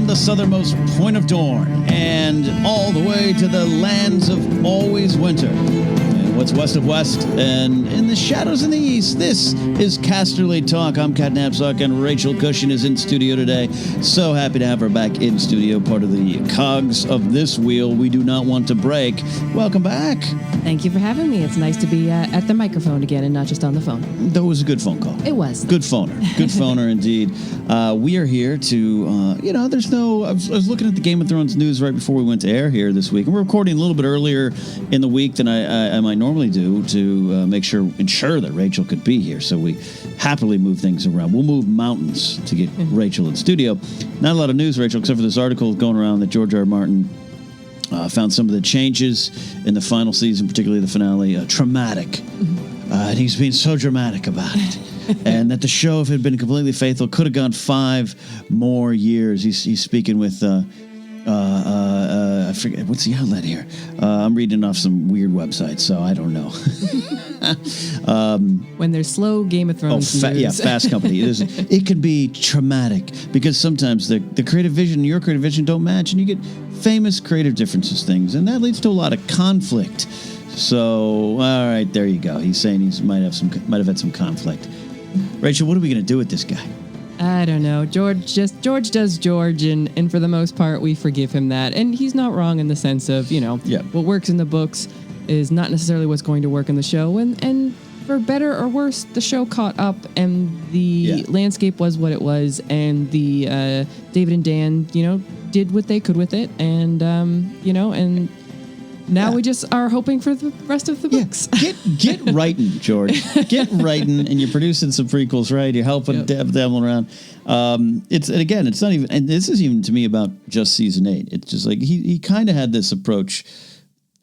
the southernmost point of Dorne and all the way to the lands of always winter. And what's west of west and in the shadows in the east, this is Casterly Talk. I'm Ken Napzok, and Rachel Cushing is in studio today. So happy to have her back in studio, part of the cogs of this wheel we do not want to break. Welcome back. Thank you for having me. It's nice to be at the microphone again and not just on the phone. That was a good phone call. It was. Good phoner. Good phoner indeed. We are here to, there's no... I was looking at the Game of Thrones news right before we went to air here this week. And we're recording a little bit earlier in the week than I might normally do to ensure that Rachel could be here. So we happily move things around. We'll move mountains to get Rachel in studio. Not a lot of news, Rachel, except for this article going around that George R. R. Martin found some of the changes in the final season, particularly the finale, traumatic. And he's being so dramatic about it. And that the show, if it had been completely faithful, could have gone 5 more years. He's speaking with, I forget, what's the outlet here? I'm reading off some weird websites, so I don't know. When there's slow Game of Thrones news. Fast Company. It can be traumatic because sometimes the creative vision and your creative vision don't match, and you get famous creative differences things, and that leads to a lot of conflict. So, all right, there you go. He's saying he might have had some conflict. Rachel, what are we going to do with this guy? I don't know. George does George, and for the most part, we forgive him that. And he's not wrong in the sense of, what works in the books is not necessarily what's going to work in the show. And for better or worse, the show caught up, and the landscape was what it was, and the David and Dan, did what they could with it, and and now we just are hoping for the rest of the books. Get writing, George. Get writing, and you're producing some prequels, right? You're helping dabbling around. It's not even, and this is even to me about just season 8. It's just like he kind of had this approach.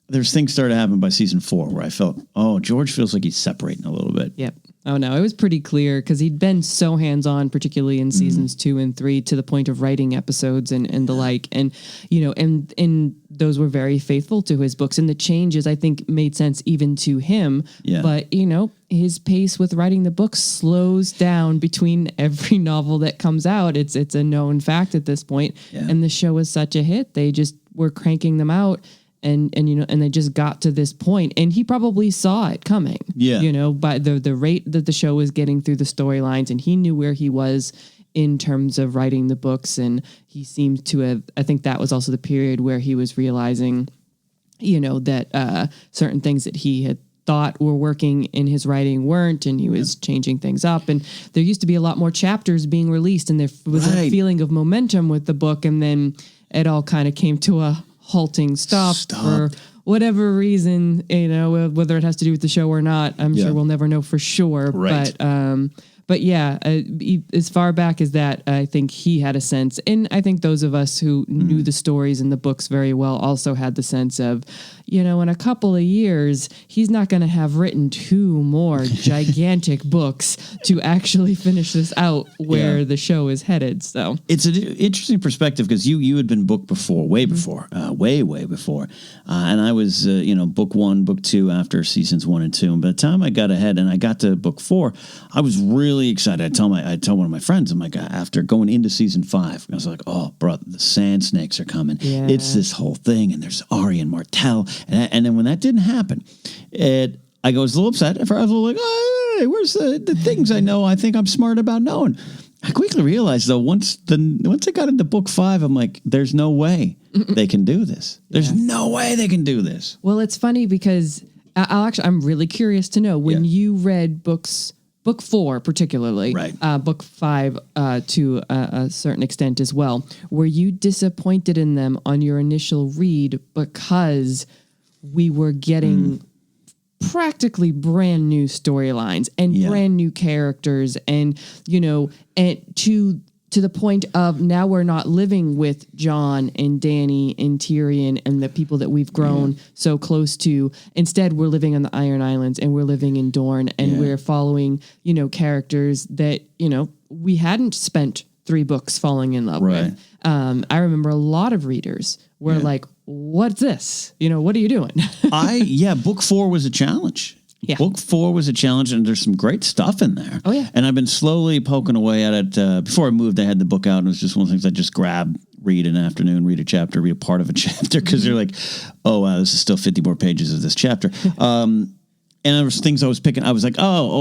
There's things started to happen by season 4 where I felt, George feels like he's separating a little bit. Yep. Oh, no, it was pretty clear because he'd been so hands-on, particularly in seasons 2 and 3, to the point of writing episodes and the like. And, and those were very faithful to his books. And the changes, I think, made sense even to him. Yeah. But, his pace with writing the books slows down between every novel that comes out. It's a known fact at this point. Yeah. And the show was such a hit. They just were cranking them out. And they just got to this point, and he probably saw it coming. Yeah. By the rate that the show was getting through the storylines, and he knew where he was in terms of writing the books, and he seemed to have. I think that was also the period where he was realizing, that certain things that he had thought were working in his writing weren't, and he was changing things up. And there used to be a lot more chapters being released, and there was a feeling of momentum with the book, and then it all kind of came to a halting stop for whatever reason, whether it has to do with the show or not. I'm sure we'll never know for sure. Right. But as far back as that, I think he had a sense. And I think those of us who knew the stories and the books very well also had the sense of, in a couple of years, he's not going to have written 2 more gigantic books to actually finish this out where the show is headed. So it's an interesting perspective because you had been booked before, way before. And I was, book 1, book 2 after seasons 1 and 2. And by the time I got ahead and I got to book 4, I was really excited. I tell one of my friends, I'm like, after going into season 5, I was like, oh, bro, the Sand Snakes are coming. Yeah. It's this whole thing, and there's Arya and Martell, and then when that didn't happen, I was a little upset. I was a little like, hey, where's the things I know? I think I'm smart about knowing. I quickly realized though, once I got into book 5, I'm like, there's no way they can do this. There's no way they can do this. Well, it's funny because I'm really curious to know when you read book 4 particularly, right. Book 5 to a certain extent as well. Were you disappointed in them on your initial read because we were getting practically brand new storylines and brand new characters and, and to the point of now we're not living with Jon and Dany and Tyrion and the people that we've grown so close to. Instead, we're living on the Iron Islands and we're living in Dorne and we're following, characters that, we hadn't spent 3 books falling in love with. I remember a lot of readers were like, what's this? What are you doing? Book 4 was a challenge. Yeah. Book 4 was a challenge, and there's some great stuff in there. Oh, yeah. And I've been slowly poking away at it. Before I moved, I had the book out, and it was just one of the things I just grabbed read an afternoon, read a chapter, read a part of a chapter, because they're like, oh, wow, this is still 50 more pages of this chapter. And there was things I was picking. I was like,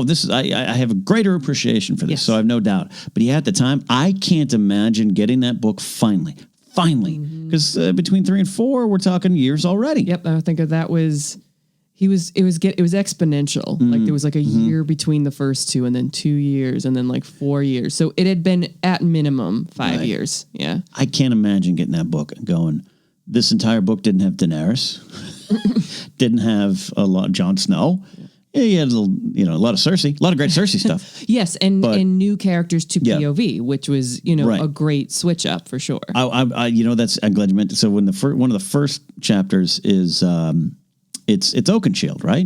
this is, I have a greater appreciation for this. Yes. So I have no doubt. But yeah, at the time, I can't imagine getting that book finally, because between 3 and 4, we're talking years already. Yep. I think that was, it was exponential. Like there was like a year between the first 2, and then 2 years, and then like 4 years. So it had been at minimum 5 years. Yeah. I can't imagine getting that book and going, this entire book didn't have Daenerys, didn't have a lot of Jon Snow. Yeah, you had a lot of Cersei, a lot of great Cersei stuff. Yes, and new characters to POV, which was a great switch up for sure. I'm glad you meant it. So when one of the first chapters is it's Oakenshield, right?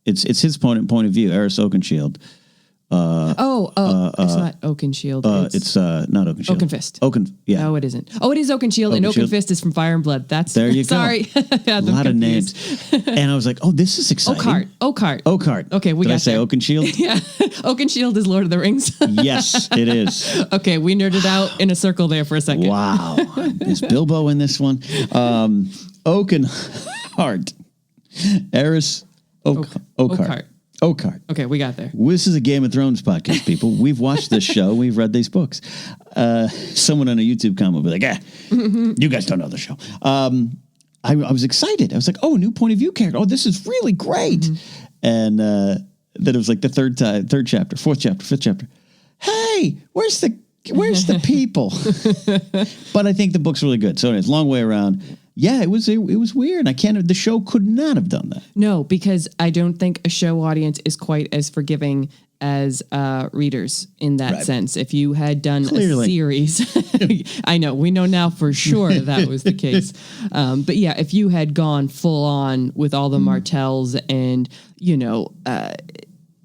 It's his point of view, Aerys Oakenshield. It's not Oakenshield. It's not Oakenshield. Oakenfist. Yeah. No, it isn't. Oh, it is Oakenshield, and Oakenfist is from Fire and Blood. There you go. Sorry. A lot of names. And I was like, oh, this is exciting. Oakheart. Okay, Did I say Oakenshield? Yeah. Oakenshield is Lord of the Rings. Yes, it is. Okay, we nerded out in a circle there for a second. Wow. Is Bilbo in this one? Oakenheart. Aerys Oakheart. Okay, we got there. This is a Game of Thrones podcast, people. We've watched this show. We've read these books. Someone on a YouTube comment will be like, you guys don't know the show. I was excited. I was like, oh, new point of view character. Oh, this is really great. And then it was like the third chapter, fourth chapter, fifth chapter. Hey, where's the people? But I think the book's really good. So anyways, long way around. Yeah, it was weird. The show could not have done that. No, because I don't think a show audience is quite as forgiving as readers in that sense. If you had done a series, I know, we know now for sure that was the case. But yeah, if you had gone full on with all the Martells and,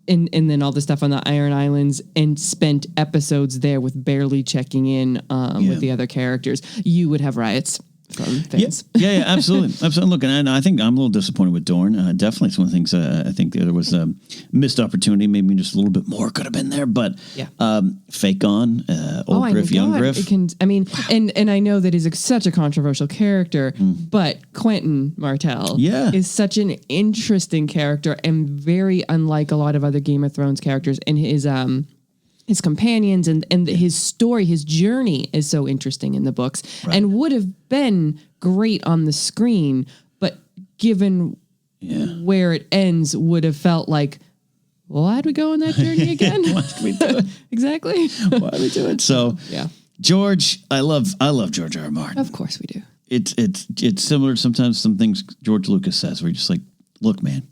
and then all the stuff on the Iron Islands and spent episodes there with barely checking in with the other characters, you would have riots from fans. Yeah, absolutely. Look, and I think I'm a little disappointed with Dorne. Definitely, it's one of the things I think there was a missed opportunity. Maybe just a little bit more could have been there. But fake on old Griff, young Griff. And I know that he's such a controversial character, but Quentin Martell is such an interesting character and very unlike a lot of other Game of Thrones characters. And his companions and his story, his journey is so interesting in the books and would have been great on the screen, but given where it ends, would have felt like, why'd we go on that journey again? Why'd we do it? Exactly. Why'd we do it? So George, I love George R. R. Martin. Of course we do. It's similar to sometimes some things George Lucas says where you're just like, look, man,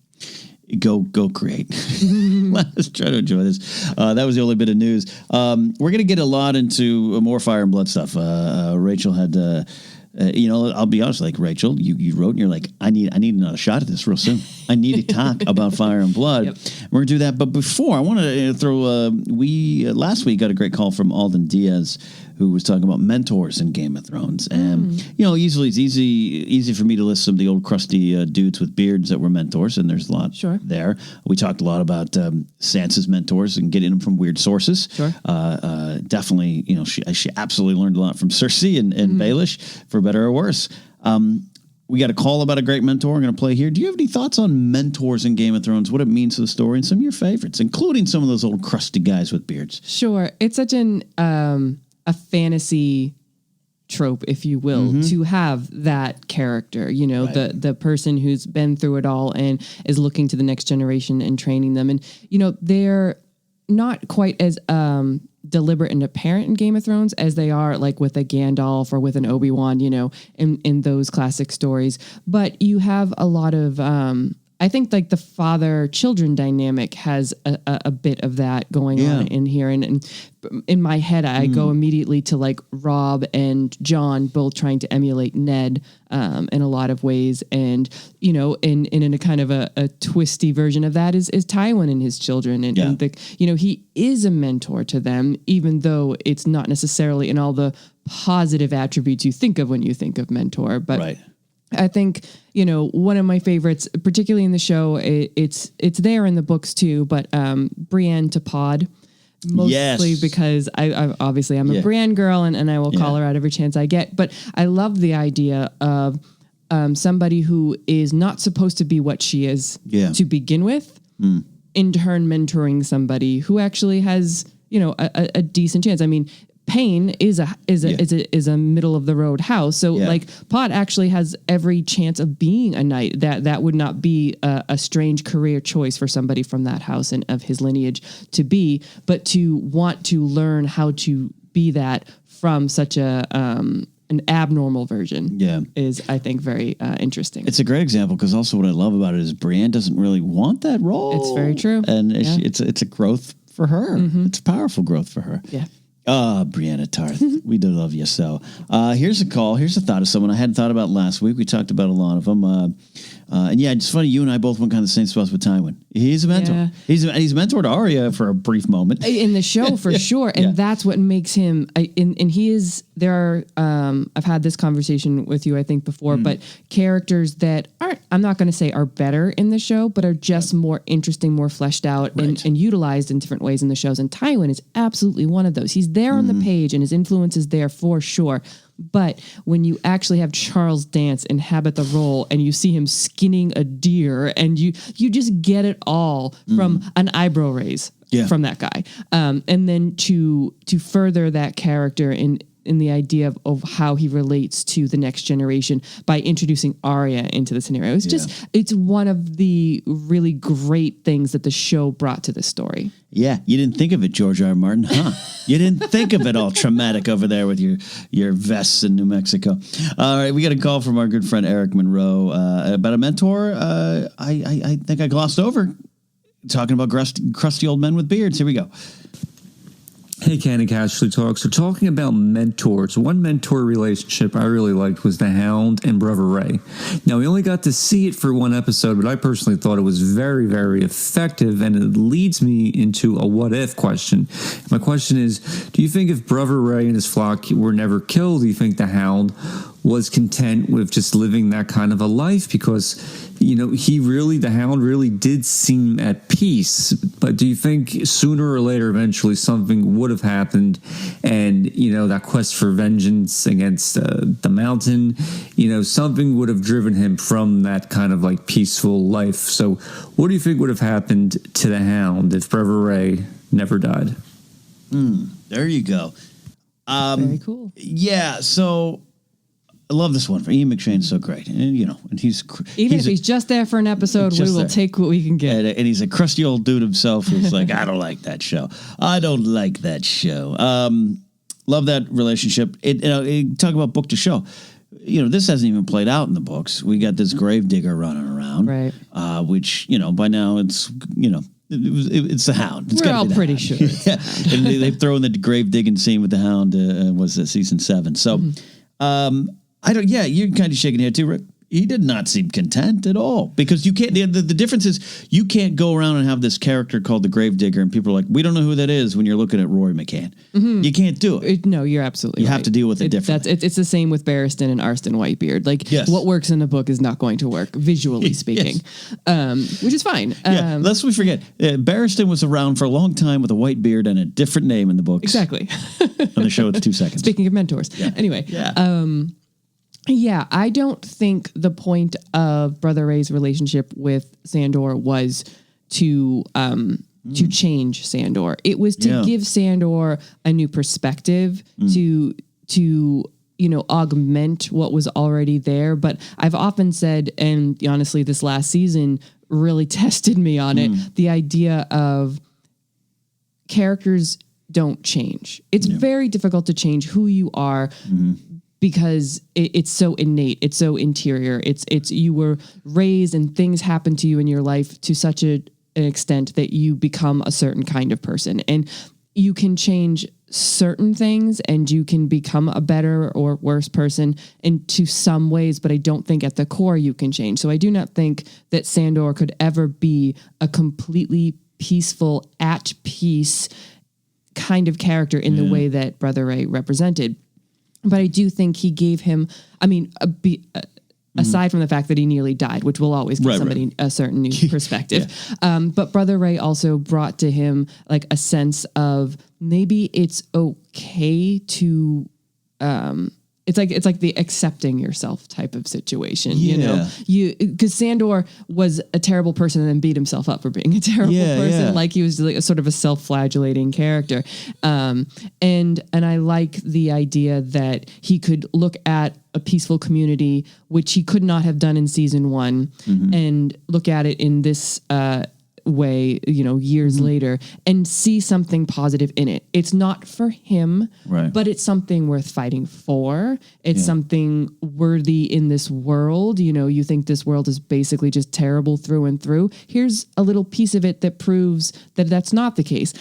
go create. Let's try to enjoy this. That was the only bit of news. We're going to get a lot into more Fire and Blood stuff. Rachel had, I'll be honest, like Rachel, you wrote and you're like, I need another shot at this real soon. I need to talk about Fire and Blood. Yep. We're going to do that. But before, I want to throw, last week got a great call from Alden Diaz, who was talking about mentors in Game of Thrones. And, it's easy for me to list some of the old crusty dudes with beards that were mentors, and there's a lot there. We talked a lot about Sansa's mentors and getting them from weird sources. Sure. Definitely, she absolutely learned a lot from Cersei and Baelish, for better or worse. We got a call about a great mentor. I'm going to play here. Do you have any thoughts on mentors in Game of Thrones, what it means to the story, and some of your favorites, including some of those old crusty guys with beards? Sure. It's such a fantasy trope, if you will, to have that character, the person who's been through it all and is looking to the next generation and training them. And, they're not quite as deliberate and apparent in Game of Thrones as they are like with a Gandalf or with an Obi-Wan, in those classic stories. But you have a lot of, I think like the father-children dynamic has a bit of that going on in here. And in my head, I go immediately to like Robb and Jon both trying to emulate Ned in a lot of ways. And, in a kind of a twisty version of that is Tywin and his children. And, he is a mentor to them, even though it's not necessarily in all the positive attributes you think of when you think of mentor. But I think, one of my favorites, particularly in the show, it's there in the books too, but Brienne to Pod, Mostly because I obviously I'm a Bran girl and I will call her out every chance I get. But I love the idea of somebody who is not supposed to be what she is to begin with, in turn mentoring somebody who actually has, a decent chance. I mean, Payne is a middle of the road house. So like Pot actually has every chance of being a knight. That would not be a strange career choice for somebody from that house and of his lineage to be, but to want to learn how to be that from such an abnormal version is, I think, very interesting. It's a great example because also what I love about it is Brienne doesn't really want that role. It's very true. And it's a growth for her. It's a powerful growth for her. Yeah. Brianna Tarth, we do love you so. Here's a call. Here's a thought of someone I hadn't thought about last week. We talked about a lot of them. And it's funny, you and I both went kind of the same spots with Tywin. He's a mentor. Yeah. He's mentored Arya for a brief moment. In the show, for sure. And that's what makes him, and he is, there are, I've had this conversation with you, I think, before, but characters that aren't, I'm not going to say are better in the show, but are just more interesting, more fleshed out and utilized in different ways in the shows. And Tywin is absolutely one of those. He's there on the page and his influence is there for sure. But when you actually have Charles Dance inhabit the role and you see him skinning a deer and you just get it all from an eyebrow raise from that guy. And then to further that character in the idea of how he relates to the next generation by introducing Arya into the scenario. It's just, it's one of the really great things that the show brought to this story. Yeah, you didn't think of it, George R. R. Martin, huh? You didn't think of it all traumatic over there with your vests in New Mexico. All right, we got a call from our good friend Eric Monroe about a mentor. I think I glossed over talking about crusty old men with beards. Here we go. Hey, Ken and Casterly Talk. So talking about mentors, one mentor relationship I really liked was the Hound and Brother Ray. Now, we only got to see it for one episode, but I personally thought it was very, very effective, and it leads me into a what-if question. My question is, do you think if Brother Ray and his flock were never killed, do you think the Hound was content with just living that kind of a life? Because, the Hound really did seem at peace. But do you think sooner or later, eventually, something would have happened and, that quest for vengeance against the mountain, something would have driven him from that kind of like peaceful life? So what do you think would have happened to the Hound if Brother Ray never died? There you go. Very cool. Yeah, so I love this one. Ian McShane's so great, and and he's if he's just there for an episode, we will take what we can get. And he's a crusty old dude himself who's like, I don't like that show. I don't like that show. Love that relationship. Talk about book to show. This hasn't even played out in the books. We got this gravedigger running around, right? Which by now it's it's the Hound. We're all pretty sure. And they throw in the grave digging scene with the Hound. Was it season 7? So. I don't. Yeah, you're kind of shaking your head too, Rick. He did not seem content at all because you can't. The difference is you can't go around and have this character called the Gravedigger, and people are like, we don't know who that is when you're looking at Rory McCann. You can't do it. No, you're absolutely. You have to deal with it differently. It's the same with Barristan and Arstan Whitebeard. Like what works in a book is not going to work visually speaking, which is fine. Lest we forget, Barristan was around for a long time with a white beard and a different name in the books. Exactly. On the show, it's 2 seconds. Speaking of mentors, anyway. Yeah, I don't think the point of Brother Ray's relationship with Sandor was to change Sandor. It was to give Sandor a new perspective, to augment what was already there. But I've often said, and honestly, this last season really tested me on it, the idea of characters don't change. It's very difficult to change who you are. Because it's so innate, it's so interior. It's you were raised and things happen to you in your life to such an extent that you become a certain kind of person, and you can change certain things and you can become a better or worse person into some ways. But I don't think at the core you can change. So I do not think that Sandor could ever be a completely peaceful, at peace kind of character in the way that Brother Ray represented. But I do think he gave him, aside from the fact that he nearly died, which will always give somebody a certain new perspective. But Brother Ray also brought to him like a sense of maybe it's okay to, it's like the accepting yourself type of situation, you know, because Sandor was a terrible person and then beat himself up for being a terrible person. Like he was like a sort of a self-flagellating character. And I like the idea that he could look at a peaceful community, which he could not have done in season 1, and look at it in this, way, you know, years later, and see something positive in it. It's not for him, but it's something worth fighting for. It's something worthy in this world. You know, you think this world is basically just terrible through and through. Here's a little piece of it that proves that that's not the case.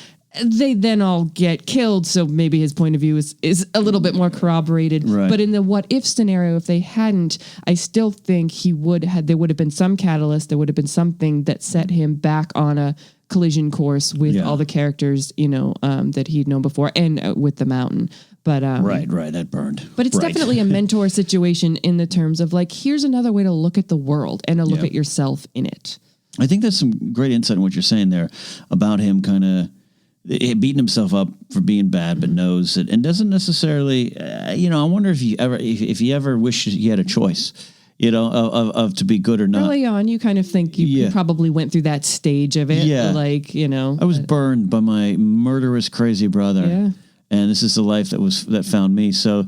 They then all get killed, so maybe his point of view is a little bit more corroborated. But in the what if scenario, if they hadn't, I still think there would have been some catalyst, there would have been something that set him back on a collision course with all the characters, you know, that he'd known before, and with the Mountain. But that burned. But it's definitely a mentor situation in the terms of like, here's another way to look at the world and to look at yourself in it. I think that's some great insight in what you're saying there about him kind of beating himself up for being bad, but knows it and doesn't necessarily, you know, I wonder if he ever wished he had a choice, you know, of to be good or not. Early on, you kind of think you probably went through that stage of it. Yeah. Like, you know. I was burned by my murderous, crazy brother. Yeah. And this is the life that found me. So,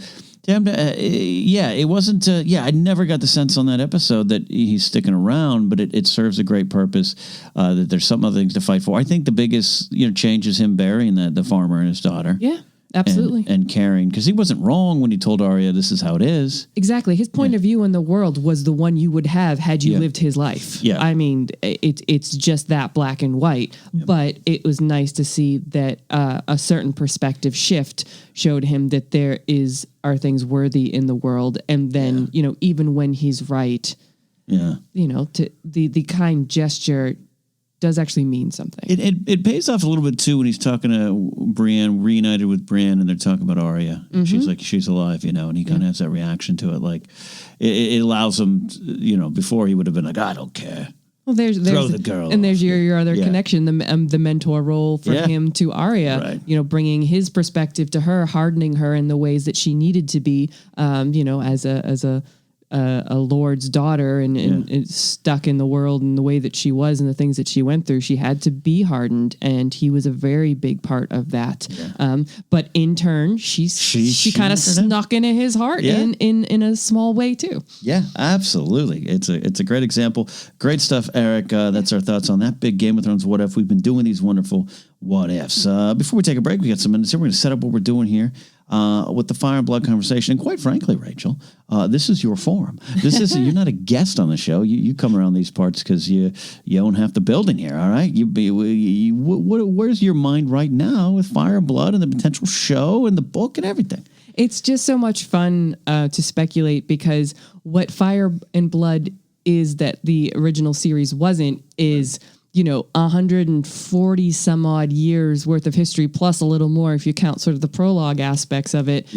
it wasn't, I never got the sense on that episode that he's sticking around, but it serves a great purpose, that there's some other things to fight for. I think the biggest, you know, change is him burying the farmer and his daughter. Yeah, absolutely. And caring, because he wasn't wrong when he told Arya, this is how it is. Exactly. His point of view in the world was the one you would have had you lived his life. Yeah. I mean, it's just that black and white, but it was nice to see that a certain perspective shift showed him that there are things worthy in the world. And then, you know, even when he's right, you know, to the kind gesture does actually mean something. It pays off a little bit too when he's talking to Brienne, reunited with Brienne, and they're talking about Arya. She's like, she's alive, you know, and he kind of has that reaction to it. Like it allows him, you know, before he would have been like, I don't care. Well, there's throw the girl, and there's your other connection, the mentor role for him to Arya. You know, bringing his perspective to her, hardening her in the ways that she needed to be. You know, as a lord's daughter and stuck in the world in the way that she was and the things that she went through, she had to be hardened, and he was a very big part of that. But in turn, she kind of snuck into his heart in a small way too. Yeah, absolutely. It's a great example. Great stuff, Eric. That's our thoughts on that big Game of Thrones what if. We've been doing these wonderful what ifs. Before we take a break, we got some minutes here. We're going to set up what we're doing here with the Fire and Blood conversation. And quite frankly, Rachel, this is your forum. This is you're not a guest on the show. You come around these parts because you own half the building here. All right. Where's your mind right now with Fire and Blood and the potential show and the book and everything? It's just so much fun to speculate, because what Fire and Blood is that the original series wasn't is, you know, 140 some odd years worth of history, plus a little more if you count sort of the prologue aspects of it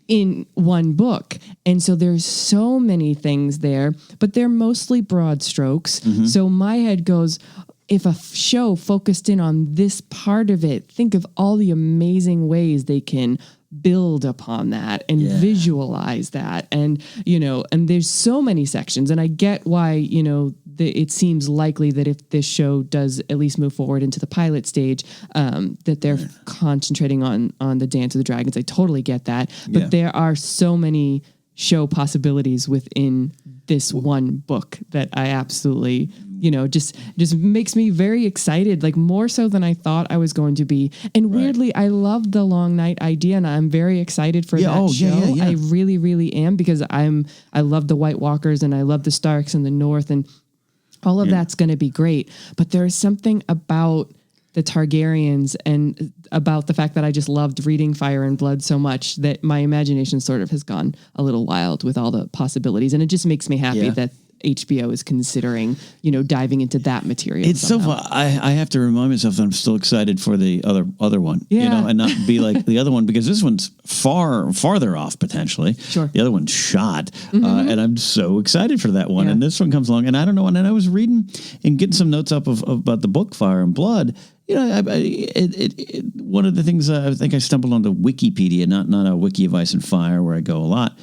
in one book. And so there's so many things there, but they're mostly broad strokes. So my head goes, if a show focused in on this part of it, think of all the amazing ways they can build upon that and visualize that. And, you know, and there's so many sections, and I get why, you know, it seems likely that if this show does at least move forward into the pilot stage, that they're concentrating on the Dance of the Dragons. I totally get that. But there are so many show possibilities within this one book that I absolutely, you know, just makes me very excited, like more so than I thought I was going to be. And weirdly, I love the Long Night idea, and I'm very excited for that show. I really, really am, because I love the White Walkers, and I love the Starks and the North, and all of that's going to be great. But there is something about the Targaryens and about the fact that I just loved reading Fire and Blood so much that my imagination sort of has gone a little wild with all the possibilities. And it just makes me happy that HBO is considering, diving into that material. It's somehow. so fun. I have to remind myself that I'm still excited for the other one, Yeah. and not be like the other one, because this one's farther off potentially. Sure. The other one's shot, and I'm so excited for that one. Yeah. And this one comes along, and I don't know. And then I was reading and getting some notes up about the book Fire and Blood. One of the things I think I stumbled onto Wikipedia, not a wiki of Ice and Fire where I go a lot.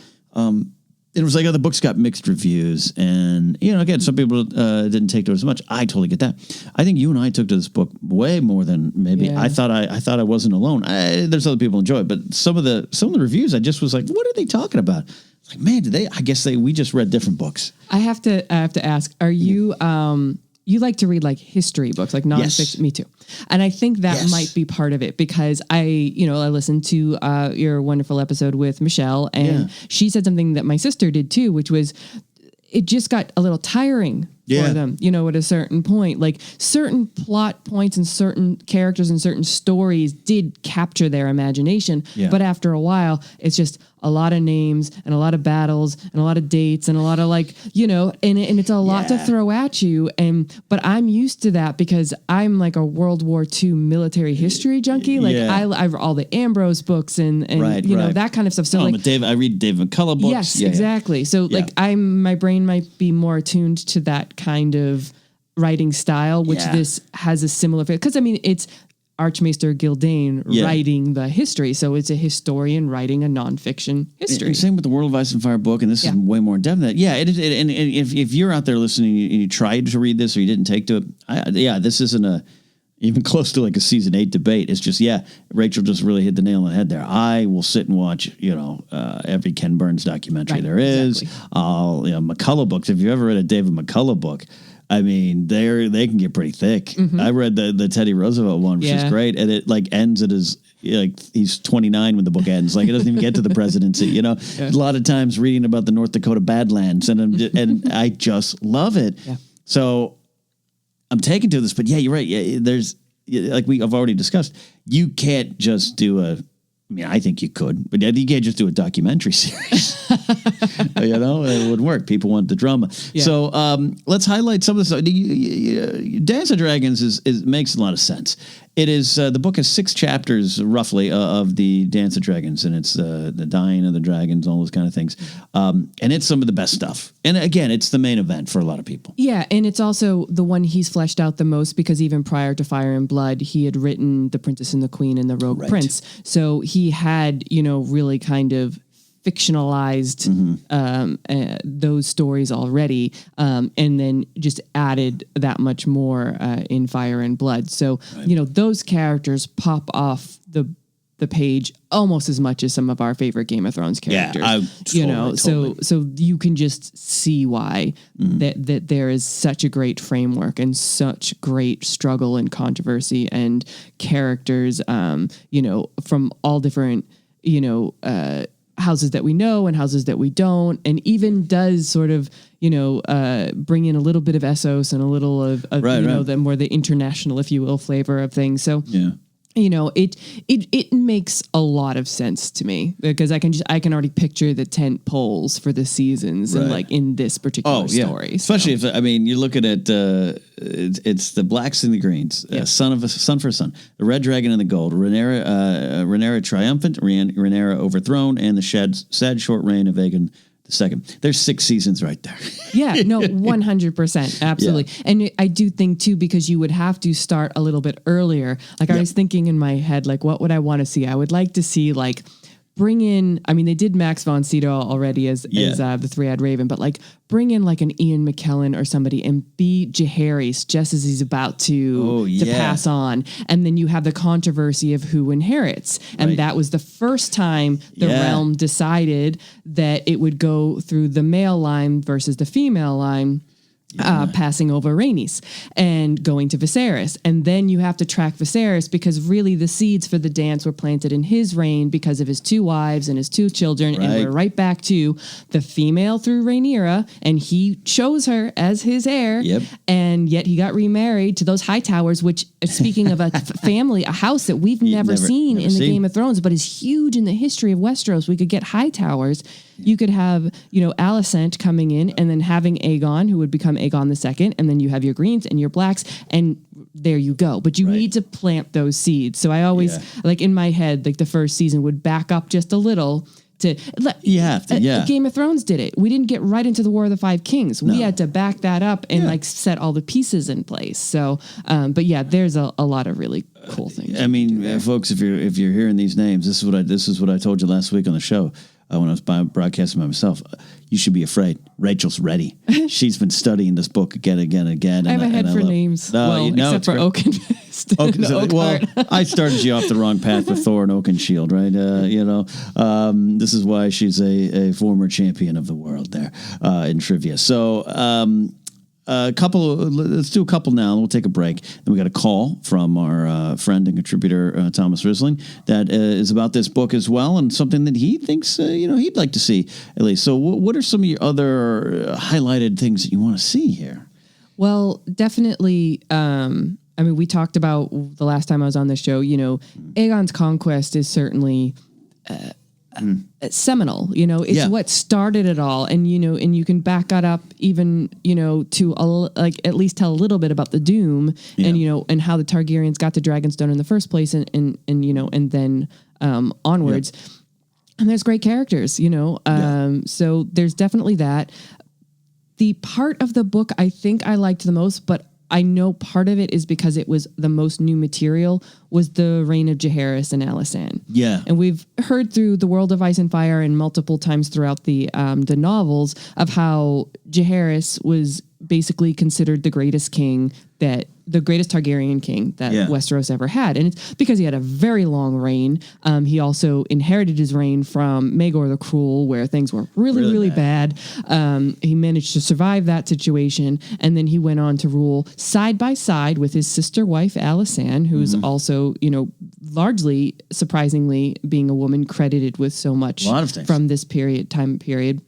It was like, the book's got mixed reviews, and again, some people didn't take to it as much. I totally get that. I think you and I took to this book way more than maybe Yeah. I thought. I thought I wasn't alone. There's other people who enjoy it, but some of the reviews, I just was like, what are they talking about? It's like, man, we just read different books. I have to ask, are you, you like to read like history books, like nonfiction? Yes. Me too. And I think that Yes. might be part of it, because I listened to your wonderful episode with Michelle, and she said something that my sister did too, which was, it just got a little tiring for them, at a certain point. Like, certain plot points and certain characters and certain stories did capture their imagination. Yeah. But after a while, it's just a lot of names and a lot of battles and a lot of dates and a lot of and it's a lot to throw at you. But I'm used to that because I'm like a World War II military history junkie. Like I've all the Ambrose books and Right. that kind of stuff. So I read David McCullough books. yes, exactly. So my brain might be more attuned to that kind of writing style, which this has a similar, because it's Archmaester Gildane writing the history. So it's a historian writing a nonfiction history. And same with the World of Ice and Fire book, and this is way more in depth than that. Yeah, it is. And if you're out there listening and you tried to read this or you didn't take to it, this isn't even close to like a season 8 debate. It's just, Rachel just really hit the nail on the head there. I will sit and watch, every Ken Burns documentary there is. Exactly. McCullough books. If you've ever read a David McCullough book, I mean, they can get pretty thick. Mm-hmm. I read the Teddy Roosevelt one, which is great, and it like ends at his he's 29 when the book ends. Like, it doesn't even get to the presidency. A lot of times reading about the North Dakota Badlands, and I just love it. Yeah. So I'm taken to this, but you're right. Yeah, there's I've already discussed. You can't just do I think you could, but you can't just do a documentary series. It wouldn't work. People want the drama. Yeah. So let's highlight some of the stuff. Dance of Dragons is makes a lot of sense. It is the book has 6 chapters roughly of the Dance of Dragons, and it's the dying of the dragons, all those kind of things. And it's some of the best stuff. And again, it's the main event for a lot of people. Yeah, and it's also the one he's fleshed out the most, because even prior to Fire and Blood, he had written The Princess and the Queen and the Rogue Prince. So he had, really kind of fictionalized those stories already, and then just added that much more in Fire and Blood. So, those characters pop off the page almost as much as some of our favorite Game of Thrones characters. Yeah, totally. So you can just see why that there is such a great framework and such great struggle and controversy and characters, from all different, houses that we know and houses that we don't, and even does sort of, bring in a little bit of Essos and a little of the more the international, if you will, flavor of things. So it makes a lot of sense to me, because I can already picture the tent poles for the seasons and like in this particular story. Especially if you're looking at it's the blacks and the greens, son for son, the red dragon and the gold, Rhaenyra triumphant, Rhaenyra overthrown, and the sad short reign of Aegon II. There's 6 seasons right there. 100%. Absolutely. Yeah. And I do think too, because you would have to start a little bit earlier. Like I was thinking in my head, like, what would I want to see? I would like to see bring in, they did Max von Sydow already as the Three-Eyed Raven, but bring in an Ian McKellen or somebody and be Jairus just as he's about to pass on. And then you have the controversy of who inherits. And that was the first time the realm decided that it would go through the male line versus the female line. Passing over Rhaenys and going to Viserys. And then you have to track Viserys, because really the seeds for the dance were planted in his reign because of his 2 wives and his 2 children. Right. And we're right back to the female through Rhaenyra, and he chose her as his heir. Yep. And yet he got remarried to those Hightowers, which, speaking of a family, a house that we've never seen in the Game of Thrones, but is huge in the history of Westeros. We could get Hightowers. You could have, Alicent coming in and then having Aegon, who would become Aegon II, and then you have your greens and your blacks, and there you go. But you need to plant those seeds. So I always, like in my head, like the first season would back up just a little. Game of Thrones did it. We didn't get right into the War of the Five Kings. We had to back that up and set all the pieces in place. So, but there's a lot of really cool things. I mean, folks, if you're hearing these names, this is what I told you last week on the show when I was broadcasting by myself. You should be afraid. Rachel's ready. She's been studying this book again. I have a head for names. Except for Oakenfist. Well, I started you off the wrong path with Thor and Oakenshield, right? This is why she's a former champion of the world there in trivia. So let's do a couple now, and we'll take a break. Then we got a call from our friend and contributor, Thomas Rissling, that is about this book as well, and something that he thinks, he'd like to see at least. So what are some of your other highlighted things that you want to see here? Well, definitely, we talked about the last time I was on the show, Aegon's conquest is certainly seminal, it's what started it all. And, and you can back that up even, to at least tell a little bit about the Doom and, and how the Targaryens got to Dragonstone in the first place and then onwards. Yep. And there's great characters, so there's definitely that. The part of the book I think I liked the most, but I know part of it is because it was the most new material, was the reign of Jairus and Alison. Yeah. And we've heard through The World of Ice and Fire and multiple times throughout the novels of how Jairus was basically considered the greatest Targaryen king that Westeros ever had. And it's because he had a very long reign. He also inherited his reign from Maegor the Cruel, where things were really bad. He managed to survive that situation. And then he went on to rule side by side with his sister wife, Alison, who's also, largely, surprisingly, being a woman credited with so much from this time period.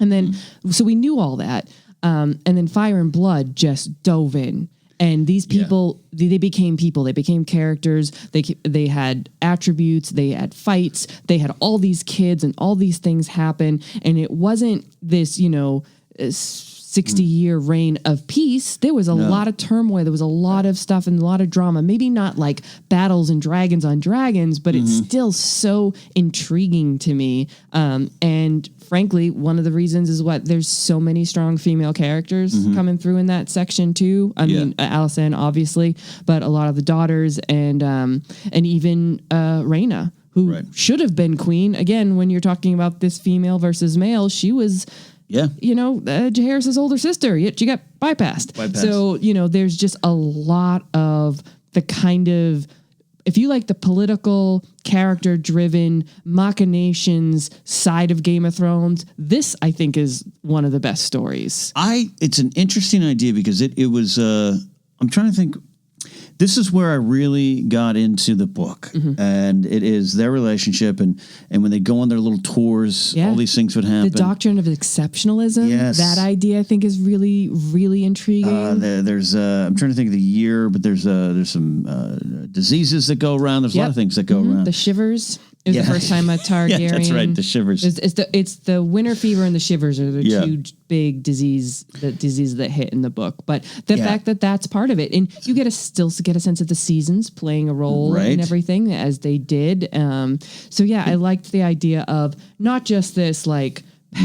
And then, so we knew all that. And then Fire and Blood just dove in. And these people, they became people. They became characters. They had attributes. They had fights. They had all these kids and all these things happen. And it wasn't this, 60-year reign of peace. There was a lot of turmoil. There was a lot of stuff and a lot of drama. Maybe not like battles and dragons on dragons, but it's still so intriguing to me. And frankly, one of the reasons is there's so many strong female characters coming through in that section too. I mean, Alison, obviously, but a lot of the daughters and even Rhaena, who should have been queen. Again, when you're talking about this female versus male, she was... Jairus' older sister, yet she got bypassed. So, there's just a lot of the kind of, if you like the political, character-driven machinations side of Game of Thrones, this, I think, is one of the best stories. It's an interesting idea because it was, I'm trying to think, this is where I really got into the book, and it is their relationship, and when they go on their little tours, all these things would happen. The doctrine of exceptionalism, that idea I think is really, really intriguing. There's I'm trying to think of the year, but there's some diseases that go around. There's a lot of things that go around. The shivers. It was the first time a Targaryen. That's right. The shivers. It's the winter fever and the shivers are the two big diseases that hit in the book. But the fact that that's part of it, and you still get a sense of the seasons playing a role in everything as they did. I liked the idea of not just this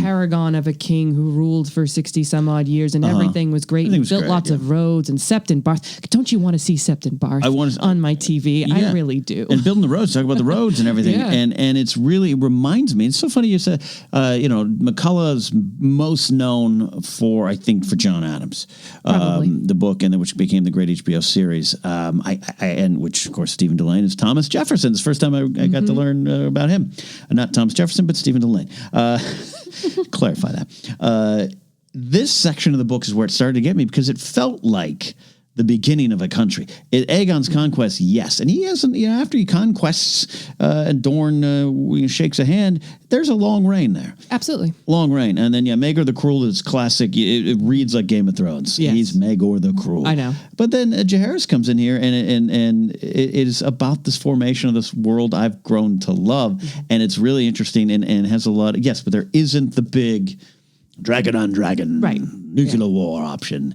paragon of a king who ruled for 60 some odd years and everything was great and built lots of roads and Septon Barth. Don't you want to see Septon Barth on my TV? I really do. And building the roads, talk about the roads and everything. And it's really, it reminds me, it's so funny you said, McCullough's most known for John Adams, the book, and then which became the great HBO series. And which of course Stephen Delane is Thomas Jefferson. It's the first time I got to learn about him. Not Thomas Jefferson, but Stephen Delane. Clarify that. This section of the book is where it started to get me because it felt like the beginning of a country. Aegon's conquest, yes. And he hasn't, after he conquests and Dorne shakes a hand, there's a long reign there. Absolutely. Long reign. And then, Maegor the Cruel is classic. It reads like Game of Thrones. Yes. He's Maegor the Cruel. I know. But then Jairus comes in here, and it is about this formation of this world I've grown to love. And it's really interesting and has a lot of, yes, but there isn't the big dragon on dragon nuclear war option.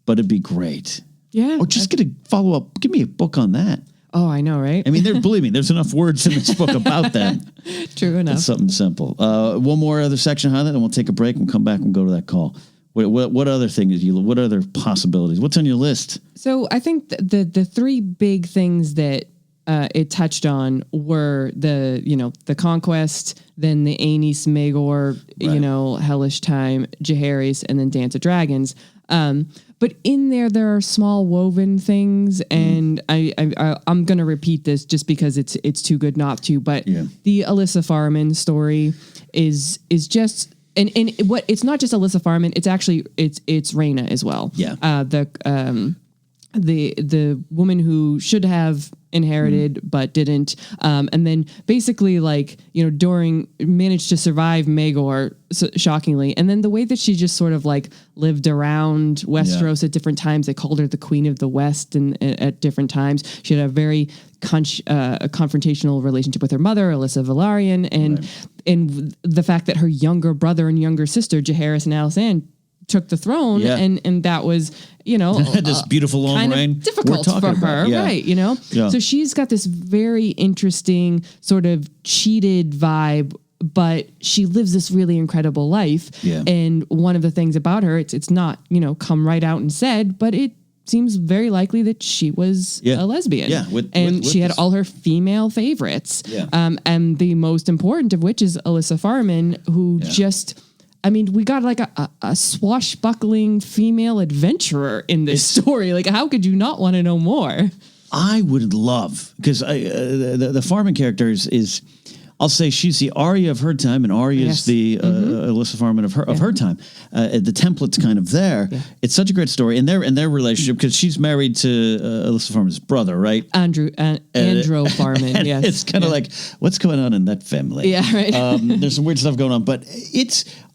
But it'd be great. Yeah. Or just get a follow-up. Give me a book on that. Oh, I know, right? I mean, believe me, there's enough words in this book about that. True enough. It's something simple. One more other section highlight, and we'll take a break and come back and go to that call. What other things? What other possibilities? What's on your list? So I think the three big things that it touched on were the conquest, then the Aenys Maegor, hellish time, Jaehaerys, and then Dance of Dragons. But in there are small woven things, and I'm going to repeat this just because it's too good not to. But the Alyssa Farman story is just, and what it's not just Alyssa Farman, it's actually it's Rhaena as well. Yeah. The woman who should have inherited but didn't, and then basically managed to survive Maegor shockingly, and then the way that she just sort of lived around Westeros at different times. They called her the Queen of the West, and at different times she had a very a confrontational relationship with her mother, Alyssa Velaryon, and the fact that her younger brother and younger sister Jairus and Alison took the throne, and that was this beautiful long reign difficult for her, right? So she's got this very interesting sort of cheated vibe, but she lives this really incredible life. And one of the things about her, it's not come right out and said, but it seems very likely that she was a lesbian. She had all her female favorites, and the most important of which is Alyssa Farman, who just. I mean, we got a swashbuckling female adventurer in this story. How could you not want to know more? I would love, because the Farman character is, I'll say she's the Arya of her time, and Arya is the Alyssa Farman of her time. The template's kind of there. It's such a great story, and their relationship, because she's married to Alyssa Farman's brother, right? Andrew Farman. Yes, it's kind of like, what's going on in that family? Yeah, right. There's some weird stuff going on, but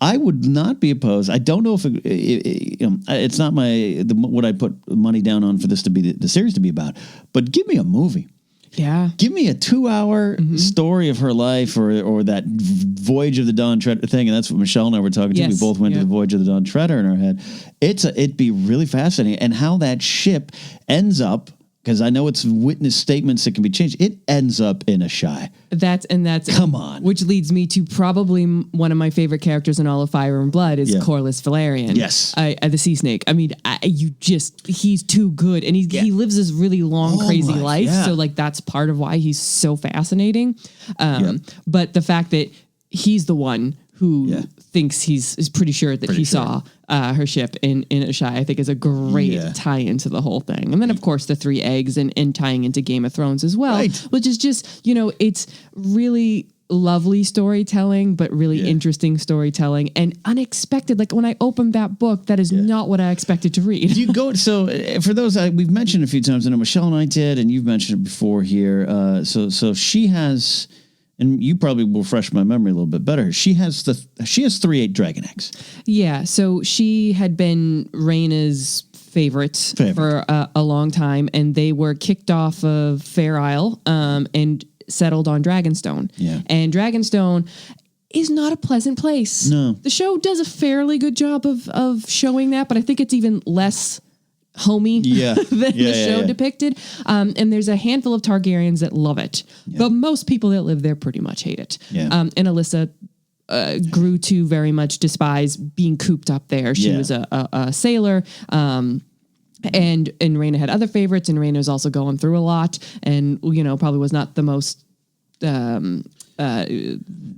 I would not be opposed. I don't know if it's not what I put money down on for this to be the series to be about, but give me a movie. Yeah. Give me a 2-hour story of her life, or that Voyage of the Dawn Treader thing. And that's what Michelle and I were talking to. We both went to the Voyage of the Dawn Treader in our head. It'd be really fascinating. And how that ship ends up, because I know it's witness statements that can be changed. It ends up in a Shy. That's come on. Which leads me to probably one of my favorite characters in all of Fire and Blood is Corlys Velaryon. Yes, the Sea Snake. I mean, he's too good, and he lives this really long, crazy life. Yeah. So that's part of why he's so fascinating. But the fact that he's the one who thinks is pretty sure that he saw her ship in a Shy, I think is a great tie into the whole thing. And then of course the 3 eggs and tying into Game of Thrones as well, which is just, it's really lovely storytelling, but really interesting storytelling and unexpected. When I opened that book, that is not what I expected to read. So for those we've mentioned a few times, I know Michelle and I did, and you've mentioned it before here. So she has, and you probably will refresh my memory a little bit better. She has 3 8 dragon eggs. Yeah. So she had been Rhaena's favorite. For a long time, and they were kicked off of Fair Isle and settled on Dragonstone. Yeah. And Dragonstone is not a pleasant place. No. The show does a fairly good job of showing that, but I think it's even less homey than the show depicted. And there's a handful of Targaryens that love it. Yeah. But most people that live there pretty much hate it. Yeah. And Alyssa grew to very much despise being cooped up there. She was a sailor. And Rhaena had other favorites, and Rhaena was also going through a lot, and probably was not the most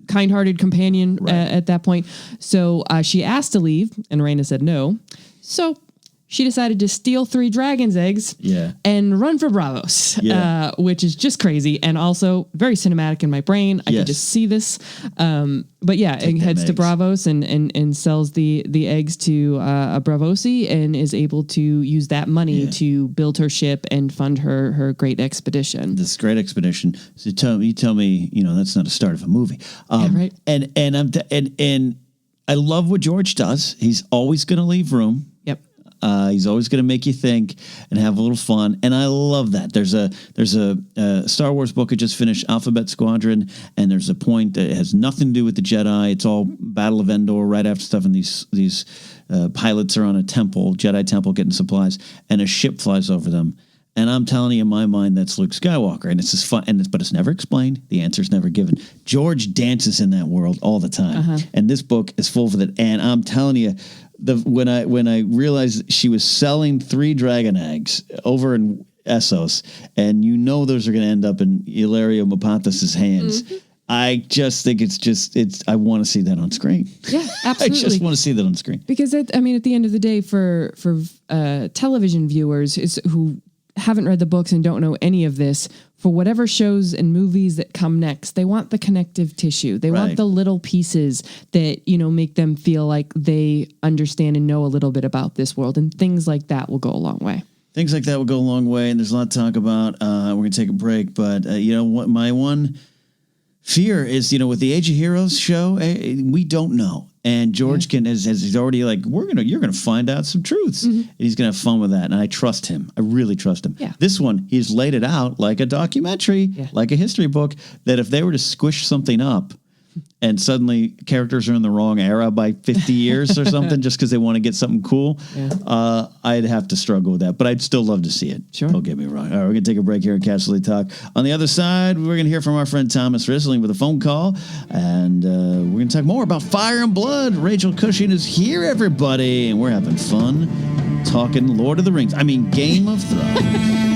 kind-hearted companion at that point. So she asked to leave, and Rhaena said no. So she decided to steal 3 dragon's eggs and run for Bravos, which is just crazy and also very cinematic in my brain. I can just see this. But yeah, it heads to Bravos and sells the eggs to a Bravosi and is able to use that money to build her ship and fund her great expedition. This great expedition. So you tell me, that's not a start of a movie. Right. And I love what George does. He's always going to leave room. Yep. He's always going to make you think and have a little fun, and I love that. There's a Star Wars book I just finished, Alphabet Squadron, and there's a point that has nothing to do with the Jedi. It's all Battle of Endor right after stuff, and these pilots are on a temple, Jedi temple, getting supplies, and a ship flies over them. And I'm telling you, in my mind, that's Luke Skywalker, and it's just fun. But it's never explained. The answer's never given. George dances in that world all the time, and this book is full of it. And I'm telling you, when I realized she was selling 3 dragon eggs over in Essos, and those are going to end up in Ilario Mopathis' hands. I just think I want to see that on screen. Yeah, absolutely. I just want to see that on screen. Because at the end of the day, for television viewers who haven't read the books and don't know any of this, for whatever shows and movies that come next, they want the connective tissue. They want the little pieces that, make them feel like they understand and know a little bit about this world, and things like that will go a long way. Things like that will go a long way, and there's a lot to talk about. We're going to take a break, but what my one fear is, with the Age of Heroes show, we don't know. And George he's already like, you're gonna find out some truths, and he's gonna have fun with that. And I trust him. I really trust him. Yeah. This one, he's laid it out like a documentary, like a history book. That if they were to squish something up, and suddenly characters are in the wrong era by 50 years or something, just because they want to get something cool, I'd have to struggle with that. But I'd still love to see it. Sure. Don't get me wrong. All right, we're going to take a break here at Casterly Talk. On the other side, we're going to hear from our friend Thomas Rissling with a phone call. And we're going to talk more about Fire and Blood. Rachel Cushing is here, everybody. And we're having fun talking Lord of the Rings. I mean, Game of Thrones.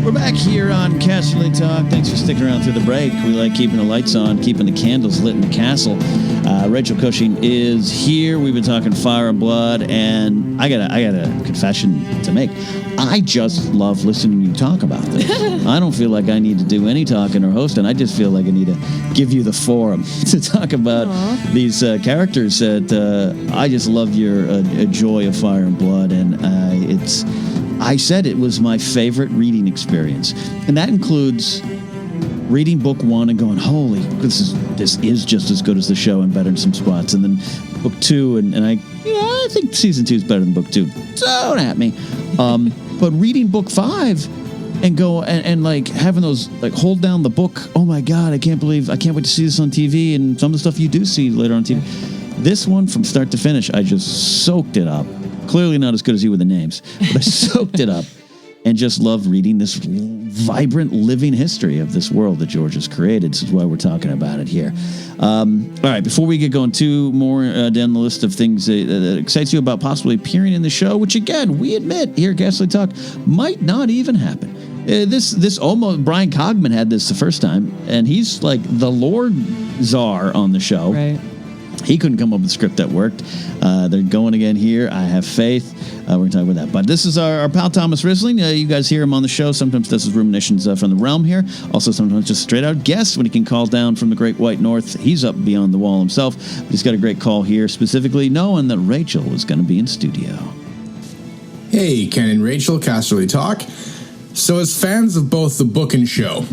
We're back here on Casterly Talk. Thanks for sticking around through the break. We like keeping the lights on, keeping the candles lit in the castle. Rachel Cushing is here. We've been talking Fire and Blood, and I got a confession to make. I just love listening to you talk about this. I don't feel like I need to do any talking or hosting. I just feel like I need to give you the forum to talk about these characters that I just love your joy of Fire and Blood, and I said it was my favorite reading experience, and that includes reading book 1 and going, "Holy, this is just as good as the show and better in some spots." And then book 2, and I think season 2 is better than book 2. Don't at me. But reading book 5 and go and like having those like hold down the book. Oh my God, I can't wait to see this on TV, and some of the stuff you do see later on TV. This one from start to finish, I just soaked it up. Clearly not as good as you with the names, but I soaked it up and just loved reading this vibrant, living history of this world that George has created. This is why we're talking about it here. All right, before we get going, 2 more down the list of things that excites you about possibly appearing in the show, which again, we admit here at Casterly Talk might not even happen. This almost, Brian Cogman had this the first time, and he's like the Lord Czar on the show. Right. He couldn't come up with a script that worked. They're going again here. I have faith. We're going to talk about that. But this is our pal Thomas Rissling. You guys hear him on the show. Sometimes this is ruminations from the realm here. Also sometimes just straight out guests when he can call down from the Great White North. He's up beyond the wall himself. But he's got a great call here, specifically knowing that Rachel was going to be in studio. Hey, Ken and Rachel, Casterly Talk. So as fans of both the book and show,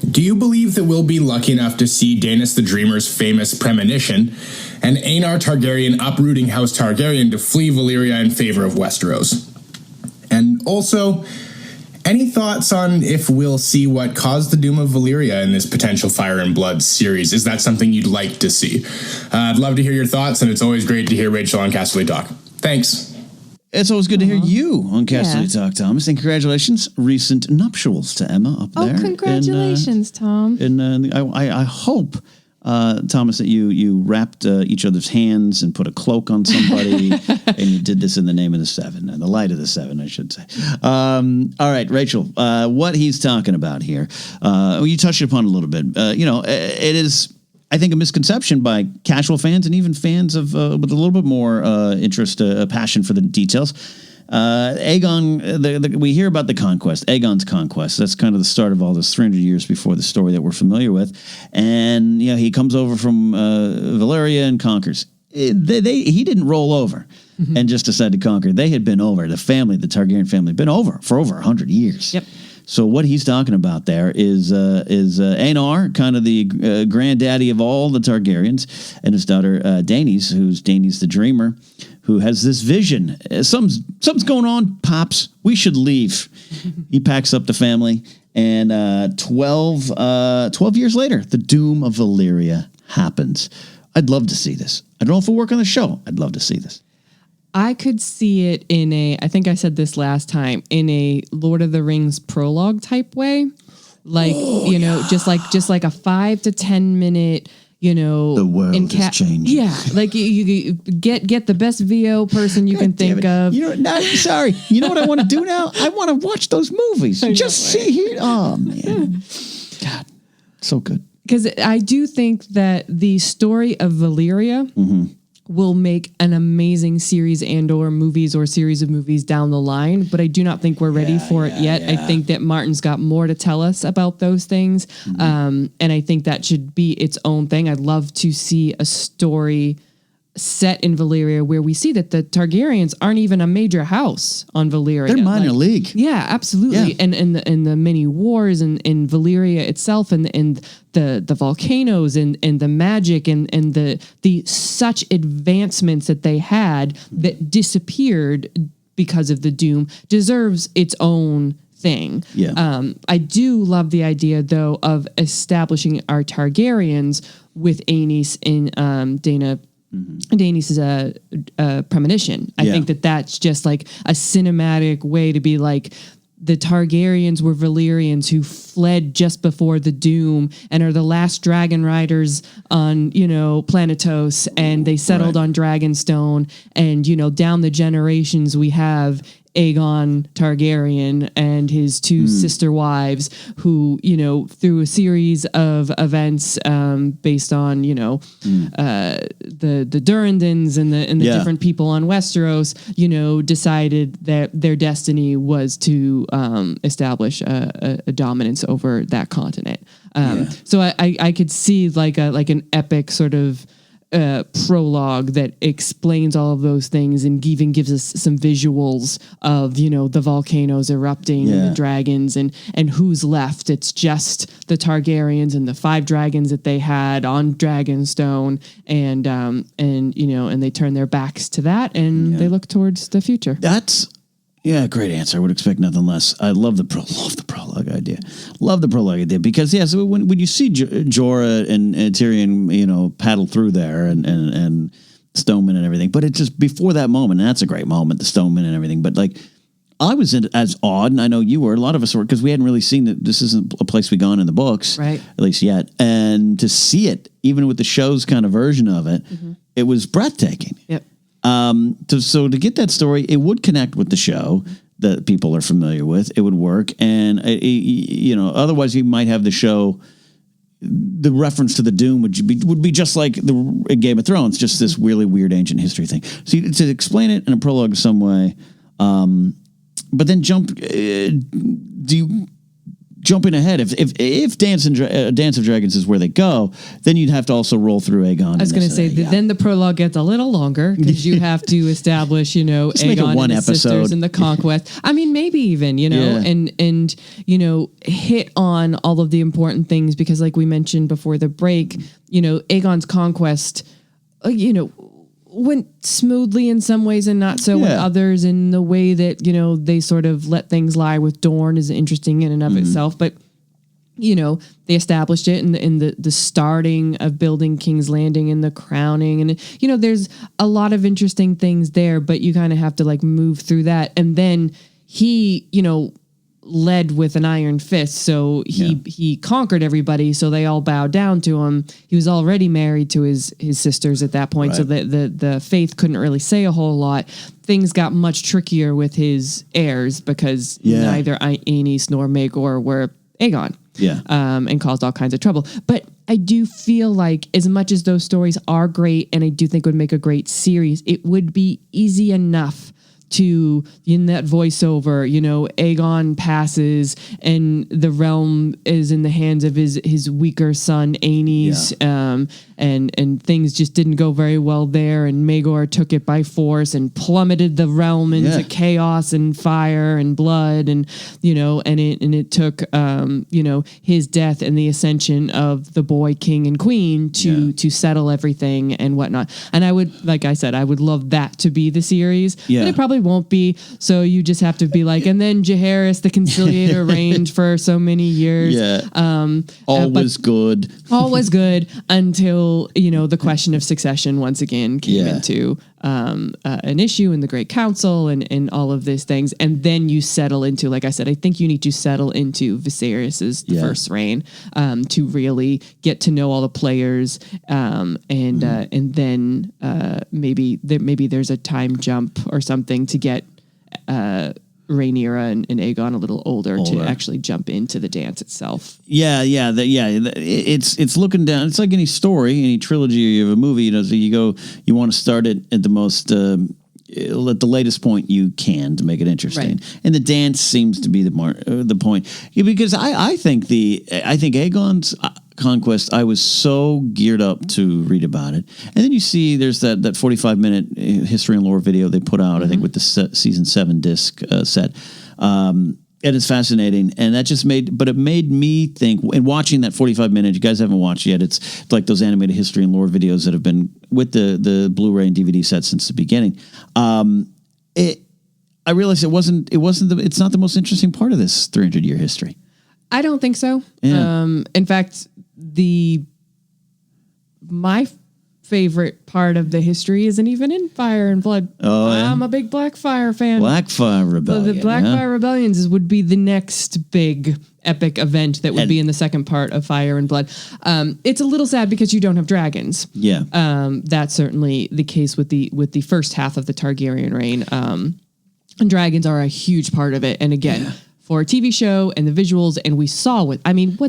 do you believe that we'll be lucky enough to see Daenerys the Dreamer's famous premonition and Aenar Targaryen uprooting House Targaryen to flee Valyria in favor of Westeros? And also, any thoughts on if we'll see what caused the doom of Valyria in this potential Fire and Blood series? Is that something you'd like to see? I'd love to hear your thoughts, and it's always great to hear Rachel on Casterly Talk. Thanks. It's always good to hear you on Casterly Talk, Thomas. And congratulations, recent nuptials to Emma up there. Oh, congratulations, Tom. And I hope, Thomas, that you wrapped each other's hands and put a cloak on somebody, and you did this in the name of the seven, the light of the seven, I should say. All right, Rachel, what he's talking about here, you touched upon a little bit. It is, I think, a misconception by casual fans and even fans of with a little bit more interest, passion for the details. Aegon, we hear about the conquest, Aegon's conquest. That's kind of the start of all this 300 years before the story that we're familiar with. And, he comes over from Valyria and conquers. He didn't roll over and just decide to conquer. They had been over. The Targaryen family, had been over for over 100 years. Yep. So what he's talking about there is Aenar, kind of the granddaddy of all the Targaryens, and his daughter Daenys, who's Daenys the Dreamer, who has this vision. Something's going on, Pops. We should leave. He packs up the family, and 12 years later, the doom of Valyria happens. I'd love to see this. I don't know if it'll work on the show. I'd love to see this. I could see it in I think I said this last time, in a Lord of the Rings prologue type way. Like, just like a 5 to 10 minute, the world is changing. Yeah. Like you get the best VO person you can think of. Sorry. You know what I want to do now? I want to watch those movies. Just see here. Oh man. God. So good. Because I do think that the story of Valyria will make an amazing series or movies or series of movies down the line, but I do not think we're ready for it yet. I think that Martin's got more to tell us about those things, and I think that should be its own thing. I'd love to see a story set in Valyria where we see that the Targaryens aren't even a major house on Valyria. They're minor league. Yeah, absolutely. Yeah. And the many wars in Valyria itself and the volcanoes and the magic and the such advancements that they had that disappeared because of the doom deserves its own thing. Yeah. I do love the idea though of establishing our Targaryens with Aenys and Daenys is a premonition. I think that's just like a cinematic way to be like, the Targaryens were Valyrians who fled just before the doom and are the last dragon riders on, Planetos, and they settled on Dragonstone. And, down the generations we have Aegon Targaryen and his two sister wives who, through a series of events based on, the Durrandons and the different people on Westeros, decided that their destiny was to establish a dominance over that continent. So I could see like an epic sort of prologue that explains all of those things and even gives us some visuals of the volcanoes erupting and the dragons and who's left. It's just the Targaryens and the 5 dragons that they had on Dragonstone, and they turn their backs to that and they look towards the future. That's great answer. I would expect nothing less. I love the prologue idea. Love the prologue idea because so when you see Jorah and Tyrion, paddle through there and Stoneman and everything, but it's just before that moment. And that's a great moment, the Stoneman and everything. But like, I was as awed, and I know you were. A lot of us were because we hadn't really seen it. This isn't a place we've gone in the books, right? At least yet. And to see it, even with the show's kind of version of it, it was breathtaking. Yep. So to get that story, it would connect with the show that people are familiar with. It would work, and otherwise you might have the show. The reference to the Doom would be just like the Game of Thrones, just this really weird ancient history thing. So to explain it in a prologue some way, but then jumping ahead, if Dance of Dragons is where they go, then you'd have to also roll through Aegon. I was going to say, then the prologue gets a little longer because you have to establish, Aegon and his sisters and the conquest. I mean, maybe even, and hit on all of the important things because, like we mentioned before the break, Aegon's conquest, went smoothly in some ways and not so in others, in the way that, they sort of let things lie with Dorne is interesting in and of itself. But they established it in the starting of building King's Landing and the crowning. And, there's a lot of interesting things there, but you kind of have to like move through that. And then he, led with an iron fist. So he conquered everybody. So they all bowed down to him. He was already married to his sisters at that point. Right. So the faith couldn't really say a whole lot. Things got much trickier with his heirs because neither Aenys nor Maegor were Aegon. Yeah. And caused all kinds of trouble. But I do feel like as much as those stories are great and I do think would make a great series, it would be easy enough to, in that voiceover, Aegon passes and the realm is in the hands of his weaker son, Aenys, and things just didn't go very well there, and Maegor took it by force and plummeted the realm into chaos and fire and blood, and it took his death and the ascension of the boy king and queen to settle everything and whatnot. And I would, like I said, I would love that to be the series, but it probably won't be. So you just have to be like, and then Jairus the Conciliator reigned for so many years. All was good until the question of succession once again came into an issue in the Great Council and all of these things. And then you settle into, like I said, I think you need to settle into Viserys's first reign to really get to know all the players. And then maybe there's a time jump or something to get Rhaenyra and Aegon a little older to actually jump into the dance itself. It's looking down. It's like any story, any trilogy of a movie. So you want to start it at the most at the latest point you can to make it interesting. Right. And the dance seems to be the point. Because I think Aegon's conquest, I was so geared up to read about it. And then you see there's that 45-minute history and lore video they put out, I think, with the season 7 disc set. And it's fascinating. And that just made me think, and watching that 45-minute, you guys haven't watched yet, it's like those animated history and lore videos that have been with the Blu-ray and DVD set since the beginning. I realized it's not the most interesting part of this 300-year history. I don't think so. Yeah. In fact, my favorite part of the history isn't even in Fire and Blood. Oh, yeah. I'm a big Blackfyre fan. Blackfyre Rebellion. The Blackfyre Rebellions would be the next big epic event that would be in the second part of Fire and Blood. It's a little sad because you don't have dragons. Yeah. That's certainly the case with the first half of the Targaryen reign. And dragons are a huge part of it. And again, for a TV show and the visuals, and we saw what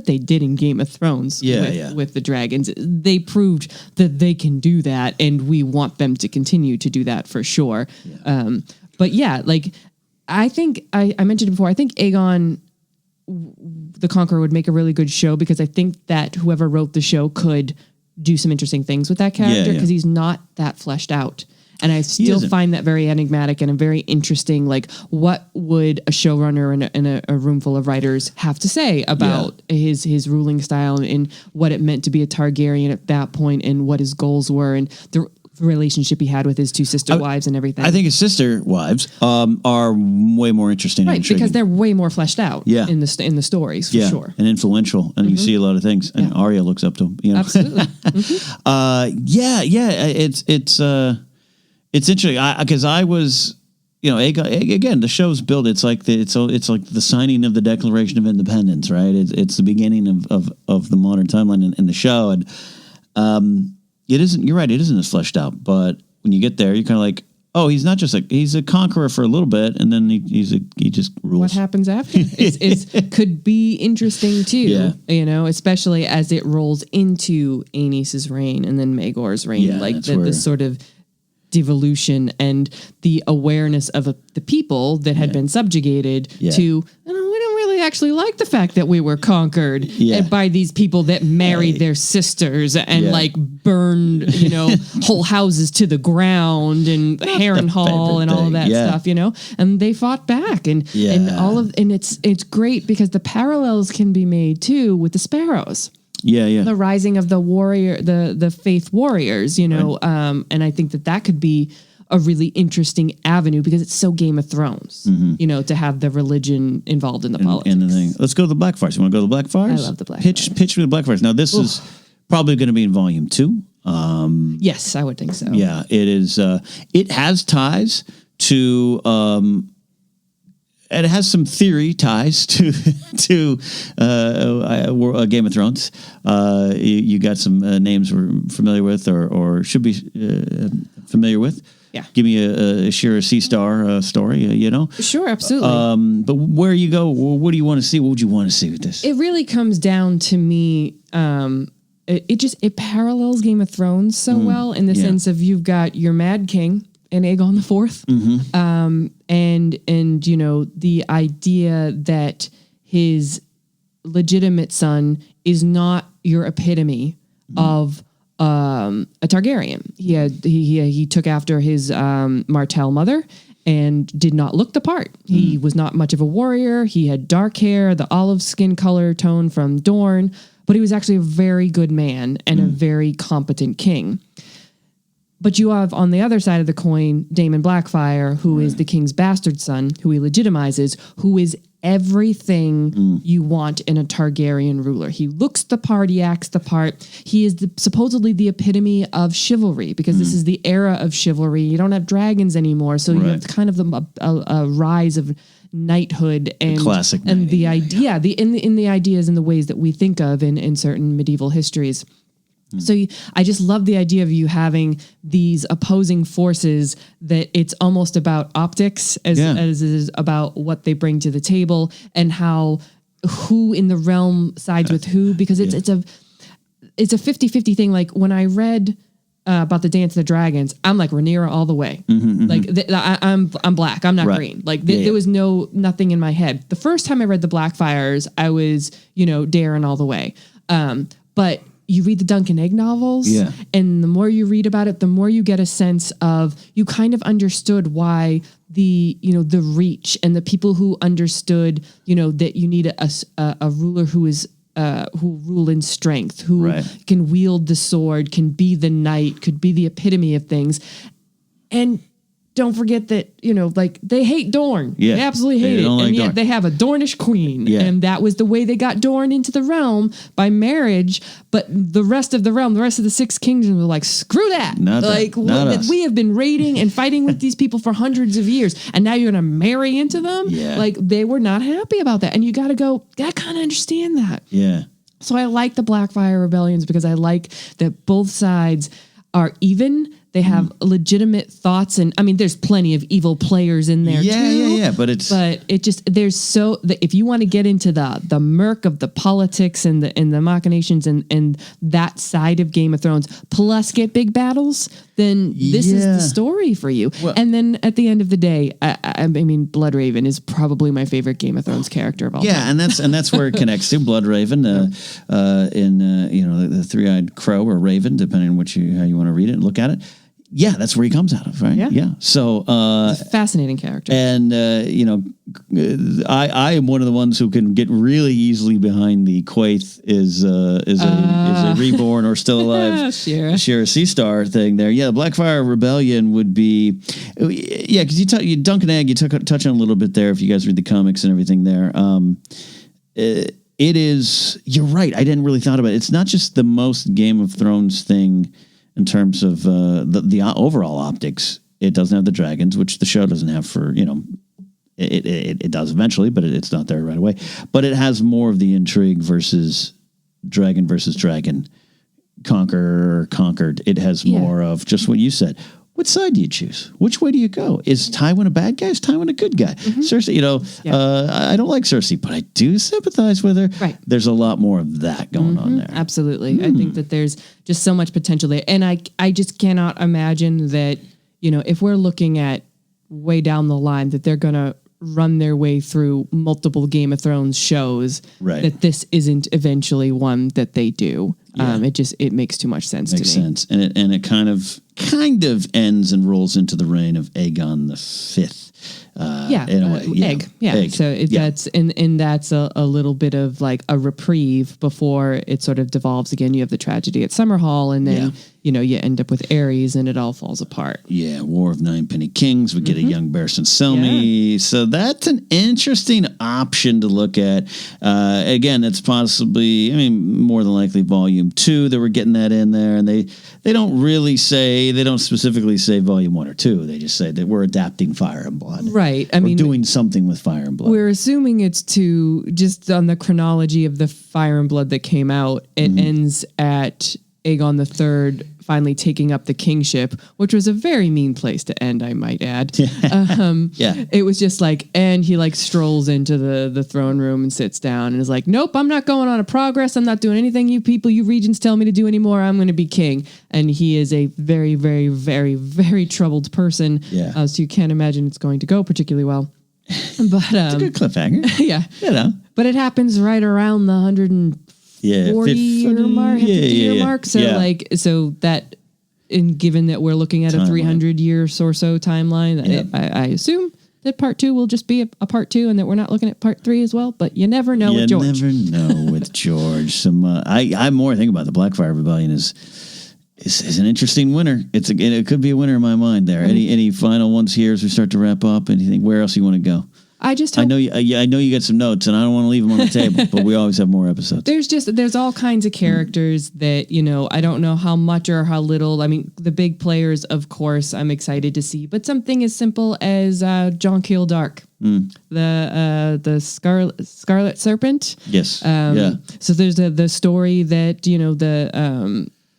they did in Game of Thrones with the dragons. They proved that they can do that, and we want them to continue to do that for sure. Yeah. But yeah, like I think I mentioned it before, I think Aegon the Conqueror would make a really good show because I think that whoever wrote the show could do some interesting things with that character because he's not that fleshed out. And I still find that very enigmatic and a very interesting, like, what would a showrunner and a room full of writers have to say about his ruling style and what it meant to be a Targaryen at that point and what his goals were and the relationship he had with his two sister wives and everything. I think his sister wives are way more interesting. Right, because they're way more fleshed out in the stories, for sure. And influential. And you see a lot of things. And Arya looks up to him. Absolutely. It's interesting because I was, again, the show's built. It's like the signing of the Declaration of Independence, right? It's the beginning of the modern timeline in the show, and it isn't. You're right. It isn't as fleshed out, but when you get there, you're kind of like, oh, he's not just he's a conqueror for a little bit, and then he just rules. What happens after? It could be interesting too, especially as it rolls into Aenys' reign and then Maegor's reign, like the sort of devolution and the awareness of the people that had been subjugated to, we don't really actually like the fact that we were conquered by these people that married their sisters and like burned, whole houses to the ground and Harrenhal and all of that stuff, and they fought back and it's great because the parallels can be made too with the Sparrows. The rising of the warrior, the faith warriors, and I think that could be a really interesting avenue because it's so Game of Thrones, to have the religion involved in the politics. And the thing. Let's go to the Blackfyres. You want to go to the Blackfyres? I love the Blackfyres. Pitch me the Blackfyres. Now, this is probably going to be in volume 2. Yes, I would think so. Yeah, it is. It has ties to... and it has some theory ties to Game of Thrones. You got some names we're familiar with, or should be familiar with. Yeah, give me a Shira Seastar story. Sure, absolutely. But where you go, what do you want to see? What would you want to see with this? It really comes down to me. It parallels Game of Thrones so well in the sense of you've got your Mad King and Aegon the Fourth, and the idea that his legitimate son is not your epitome of a Targaryen. He took after his Martell mother and did not look the part. He was not much of a warrior. He had dark hair, the olive skin color tone from Dorne, but he was actually a very good man and a very competent king. But you have on the other side of the coin, Daemon Blackfyre, who is the king's bastard son, who he legitimizes, who is everything you want in a Targaryen ruler. He looks the part, he acts the part. He is supposedly the epitome of chivalry, because this is the era of chivalry. You don't have dragons anymore, so you have kind of a rise of knighthood and classic and the idea, in the ideas and the ways that we think of in certain medieval histories. So I just love the idea of you having these opposing forces that it's almost about optics as it is about what they bring to the table and who in the realm sides with who, because it's a 50-50 thing. Like when I read about the Dance of the Dragons, I'm like Rhaenyra all the way. Like I'm black, I'm not green. Like there was nothing in my head. The first time I read the Blackfyres, I was Darren all the way. But you read the Duncan Egg novels, and the more you read about it, the more you get a sense of, you kind of understood why the reach and the people who understood, that you need a ruler who rule in strength, who can wield the sword, can be the knight, could be the epitome of things. And don't forget that, they hate Dorne. Yeah. They absolutely hate it. And yet they have a Dornish queen. Yeah. And that was the way they got Dorne into the realm, by marriage. But the rest of the realm, the rest of the Six Kingdoms were like, screw that. Not us. We have been raiding and fighting with these people for hundreds of years. And now you're going to marry into them? Yeah. Like, they were not happy about that. And you got to go, I kind of understand that. Yeah. So I like the Blackfyre Rebellions because I like that both sides are even. They have legitimate thoughts, and I mean, there's plenty of evil players in there too. Yeah. But if you want to get into the murk of the politics and the machinations and that side of Game of Thrones, plus get big battles, then this is the story for you. Well, and then at the end of the day, I mean, Bloodraven is probably my favorite Game of Thrones character of all time. Yeah, and that's where it connects to Bloodraven, the three-eyed crow or raven, depending on how you want to read it and look at it. Yeah, that's where he comes out of, right? Yeah. So, he's a fascinating character. And I am one of the ones who can get really easily behind the Quaithe is a reborn or still alive Shira Seastar thing there. Yeah, the Blackfyre Rebellion would be, because you Duncan Egg, you touch on a little bit there if you guys read the comics and everything there. It is. You're right. I didn't really thought about it. It's not just the most Game of Thrones thing. In terms of the overall optics, it doesn't have the dragons, which the show doesn't have for, it does eventually, but it's not there right away. But it has more of the intrigue versus dragon, conquered. It has more of just what you said. What side do you choose? Which way do you go? Is Tywin a bad guy? Is Tywin a good guy? Cersei, I don't like Cersei, but I do sympathize with her. Right. There's a lot more of that going on there. Absolutely. I think that there's just so much potential there. And I just cannot imagine that, if we're looking at way down the line, that they're going to run their way through multiple Game of Thrones shows, that this isn't eventually one that they do. Yeah. It makes too much sense to me. Makes sense. And it kind of ends and rolls into the reign of Aegon the Fifth. In a way. Egg. Yeah. So that's that's a little bit of like a reprieve before it sort of devolves again. You have the tragedy at Summerhall, and then you end up with Ares and it all falls apart. Yeah, War of Ninepenny Kings. We get a young Barristan Selmy. So that's an interesting option to look at. Again, it's possibly, more than likely Volume 2 that we're getting that in there. And they don't specifically say Volume 1 or 2. They just say that we're adapting Fire and Blood. Right. We're doing something with Fire and Blood. We're assuming it's just on the chronology of the Fire and Blood that came out. It ends at Aegon III finally taking up the kingship, which was a very mean place to end, I might add. It was just and he strolls into the throne room and sits down and is like, nope, I'm not going on a progress. I'm not doing anything you regions tell me to do anymore. I'm going to be king. And he is a very, very, very, very troubled person. So you can't imagine it's going to go particularly well. But it's a good cliffhanger. Yeah. But it happens right around the 140-year mark, 50-year mark. So so that, and given that we're looking at a 300-year or so timeline, I assume that part 2 will just be a part 2, and that we're not looking at part 3 as well. But you never know with George. You never know with George. I more think about the Blackfyre Rebellion is an interesting winner. It could be a winner in my mind there. Any final ones here as we start to wrap up? Anything? Where else you want to go? I know you got some notes, and I don't want to leave them on the table, but we always have more episodes. There's all kinds of characters that, I don't know how much or how little. The big players, of course, I'm excited to see, but something as simple as John Dark, the Scarlet Serpent. Yes. So there's the story that,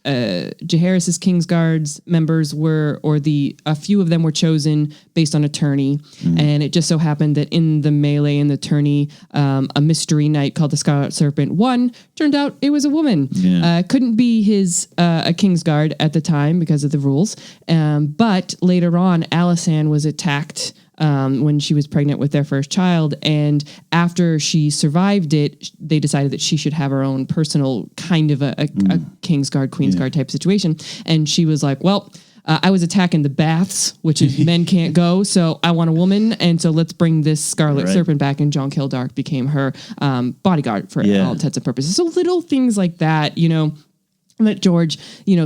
Jairus' Kingsguard's members a few of them were chosen based on a tourney. And it just so happened that in the melee in the tourney, a mystery knight called the Scarlet Serpent won. Turned out it was a woman. Couldn't be a Kingsguard at the time because of the rules. But later on, Alison was attacked when she was pregnant with their first child. And after she survived it, they decided that she should have her own personal kind of a Kingsguard, Queensguard type situation. And she was like, well, I was attacking the baths, which is men can't go, so I want a woman, and so let's bring this Scarlet Serpent back, and John Dark became her bodyguard for all intents and purposes. So little things like that, that George,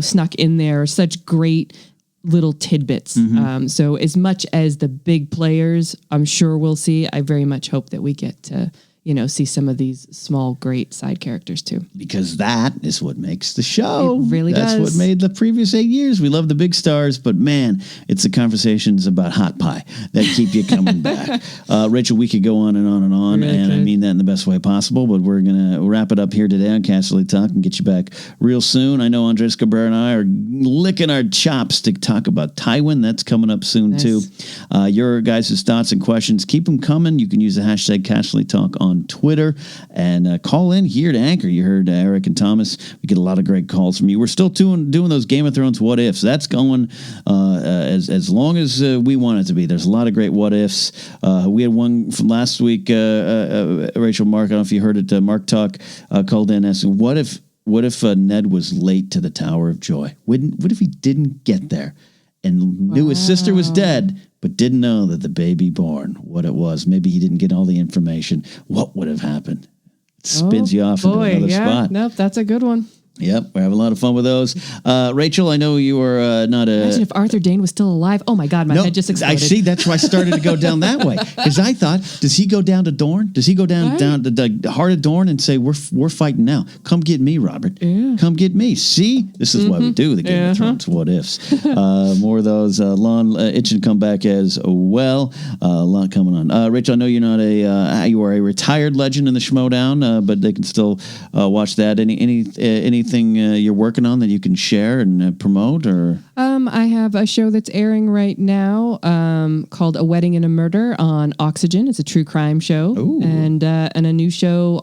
snuck in there, such great little tidbits. So as much as the big players, I'm sure we'll see, I very much hope that we get to, see some of these small, great side characters too. Because that is what makes the show. It really does. That's what made the previous 8 years. We love the big stars, but man, it's the conversations about hot pie that keep you coming back. Rachel, we could go on and on and on, really and I mean that in the best way possible, but we're going to wrap it up here today on Casterly Talk and get you back real soon. I know Andres Cabrera and I are licking our chops to talk about Tywin. That's coming up soon too. Your guys' thoughts and questions, keep them coming. You can use the hashtag Casterly Talk on Twitter and call in here to Anchor. You heard Eric and Thomas. We get a lot of great calls from you. We're still doing those Game of Thrones what ifs. That's going as long as we want it to be. There's a lot of great what ifs. We had one from last week. Rachel, Mark, I don't know if you heard it. Mark Talk called in asking, what if Ned was late to the Tower of Joy? What if he didn't get there and knew his sister was dead, but didn't know that the baby born, what it was? Maybe he didn't get all the information. What would have happened? It spins you off into another spot. Nope, that's a good one. Yep, we're having a lot of fun with those. Rachel, I know you are not a... Imagine if Arthur Dane was still alive. Oh my God, my head just exploded. I see, that's why I started to go down that way. Because I thought, does he go down to Dorne? Does he go down to the heart of Dorne and say, we're fighting now. Come get me, Robert. Yeah. Come get me. See? This is why we do the Game of Thrones what ifs. More of those. Lon itching to come back as well. A lot coming on. Rachel, I know you're not you are a retired legend in the Schmodown, but they can still watch that. Anything you're working on that you can share and promote, or? I have a show that's airing right now called A Wedding and a Murder on Oxygen. It's a true crime show. Ooh. And a new show,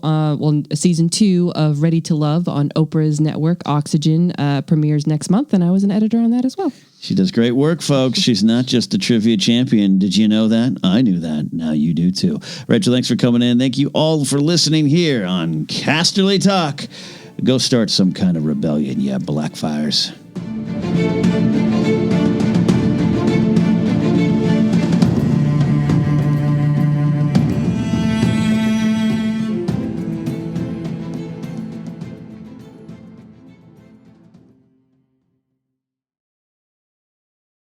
season 2 of Ready to Love on Oprah's network, Oxygen, premieres next month, and I was an editor on that as well. She does great work, folks. She's not just a trivia champion. Did you know that? I knew that. Now you do too. Rachel, thanks for coming in. Thank you all for listening here on Casterly Talk. Go start some kind of rebellion, yeah, Blackfyres.